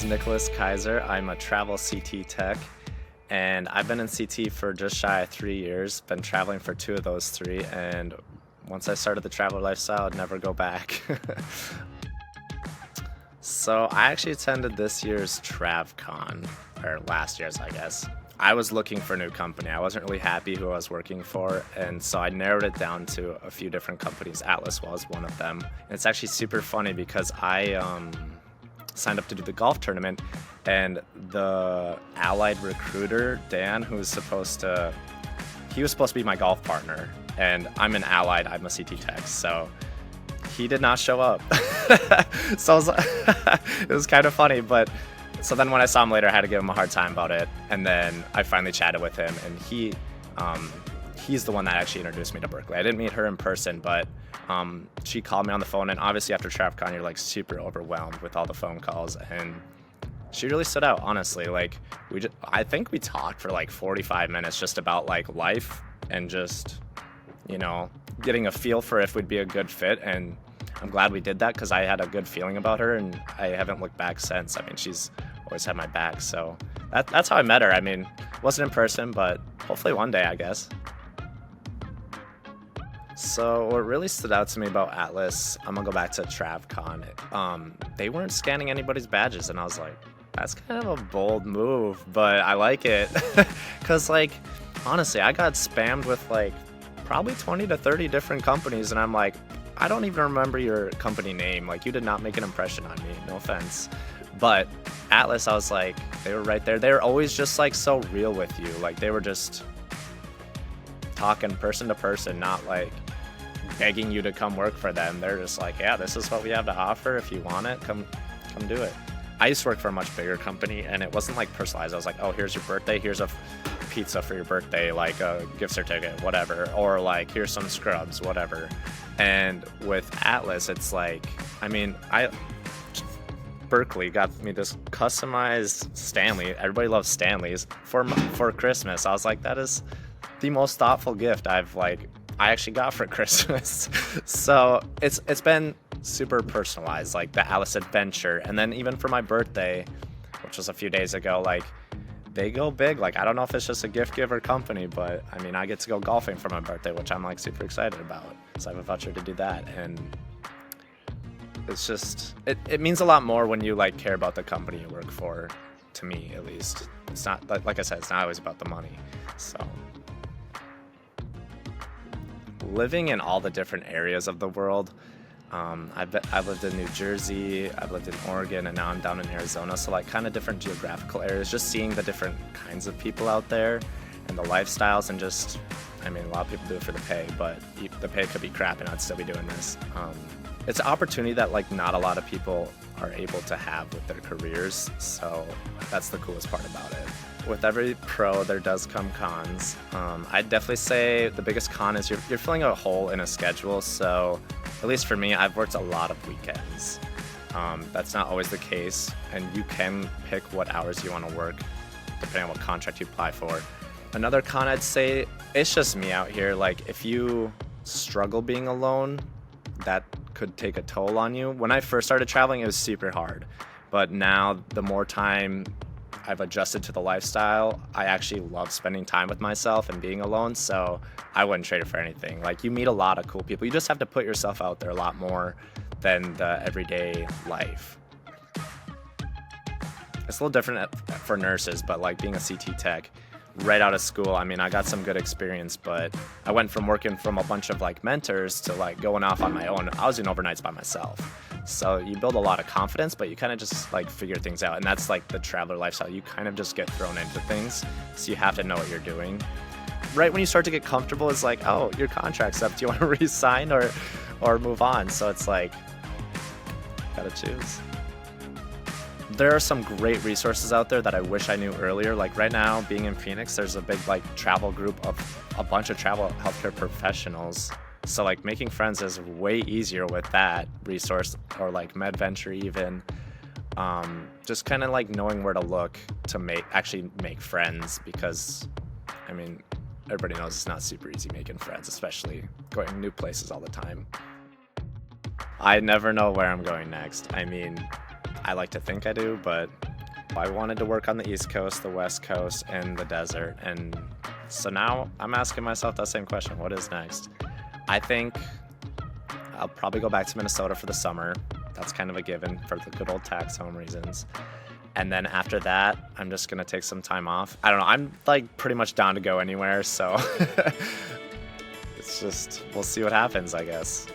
Nicholas Kaiser. I'm a travel CT tech, and I've been in CT for just shy of 3 years. Been traveling for 2 of those 3, and once I started the traveler lifestyle, I'd never go back. So I actually attended this year's TravCon, or last year's, I guess. I was looking for a new company. I wasn't really happy who I was working for, and so I narrowed it down to a few different companies. Atlas was one of them. And it's actually super funny because I signed up to do the golf tournament, and the allied recruiter, Dan, he was supposed to be my golf partner, and I'm an allied, I'm a CT tech, so he did not show up. So I was it was kind of funny, but so then when I saw him later, I had to give him a hard time about it, and then I finally chatted with him, and he's the one that actually introduced me to Berkeley. I didn't meet her in person, but she called me on the phone, and obviously after TravCon, you're like super overwhelmed with all the phone calls, and she really stood out, honestly. Like I think we talked for like 45 minutes just about like life and just, you know, getting a feel for if we'd be a good fit, and I'm glad we did that because I had a good feeling about her, and I haven't looked back since. I mean, she's always had my back, so that's how I met her. I mean, wasn't in person, but hopefully one day, I guess. So what really stood out to me about Atlas, I'm gonna go back to TravCon. They weren't scanning anybody's badges, and I was like, that's kind of a bold move, but I like it. Because, like, honestly, I got spammed with like probably 20 to 30 different companies, and I'm like, I don't even remember your company name. Like, you did not make an impression on me, no offense. But Atlas, I was like, they were right there. They were always just like so real with you. Like, they were just talking person to person, not like begging you to come work for them. They're just like, yeah, this is what we have to offer. If you want it, come do it. I used to work for a much bigger company, and it wasn't like personalized. I was like, oh, here's your birthday, here's a pizza for your birthday, like a gift certificate, whatever, or like here's some scrubs, whatever. And with Atlas, it's like, I mean, Berkeley got me this customized Stanley. Everybody loves Stanleys for Christmas. I was like, that is the most thoughtful gift I actually got for Christmas. So it's been super personalized, like the Atlas Adventure. And then even for my birthday, which was a few days ago, like, they go big. Like, I don't know if it's just a gift giver company, but I mean, I get to go golfing for my birthday, which I'm like super excited about. So I have a voucher to do that, and it's just, it means a lot more when you like care about the company you work for, to me at least. It's not, like I said, it's not always about the money. So living in all the different areas of the world, I've lived in New Jersey, I've lived in Oregon, and now I'm down in Arizona. So like kind of different geographical areas, just seeing the different kinds of people out there and the lifestyles, and just, I mean, a lot of people do it for the pay, but the pay could be crap and I'd still be doing this. It's an opportunity that like not a lot of people are able to have with their careers. So that's the coolest part about it. With every pro, there does come cons. I'd definitely say the biggest con is you're filling a hole in a schedule. So at least for me, I've worked a lot of weekends. That's not always the case, and you can pick what hours you want to work depending on what contract you apply for. Another con, I'd say, it's just me out here. Like, if you struggle being alone, that could take a toll on you. When I first started traveling, it was super hard, but now the more time I've adjusted to the lifestyle, I actually love spending time with myself and being alone, so I wouldn't trade it for anything. Like, you meet a lot of cool people. You just have to put yourself out there a lot more than the everyday life. It's a little different for nurses, but like being a CT tech, right out of school, I mean, I got some good experience, but I went from working from a bunch of like mentors to like going off on my own. I was doing overnights by myself. So you build a lot of confidence, but you kind of just like figure things out. And that's like the traveler lifestyle. You kind of just get thrown into things. So you have to know what you're doing. Right when you start to get comfortable, it's like, oh, your contract's up. Do you want to resign or move on? So it's like, gotta choose. There are some great resources out there that I wish I knew earlier. Like right now, being in Phoenix, there's a big like travel group of a bunch of travel healthcare professionals. So like making friends is way easier with that resource, or like MedVenture even. Just kind of like knowing where to look to actually make friends, because I mean, everybody knows it's not super easy making friends, especially going new places all the time. I never know where I'm going next. I mean, I like to think I do, but I wanted to work on the East Coast, the West Coast, and the desert. And so now I'm asking myself that same question. What is next? I think I'll probably go back to Minnesota for the summer. That's kind of a given for the good old tax home reasons. And then after that, I'm just going to take some time off. I don't know. I'm like pretty much down to go anywhere. So it's just, we'll see what happens, I guess.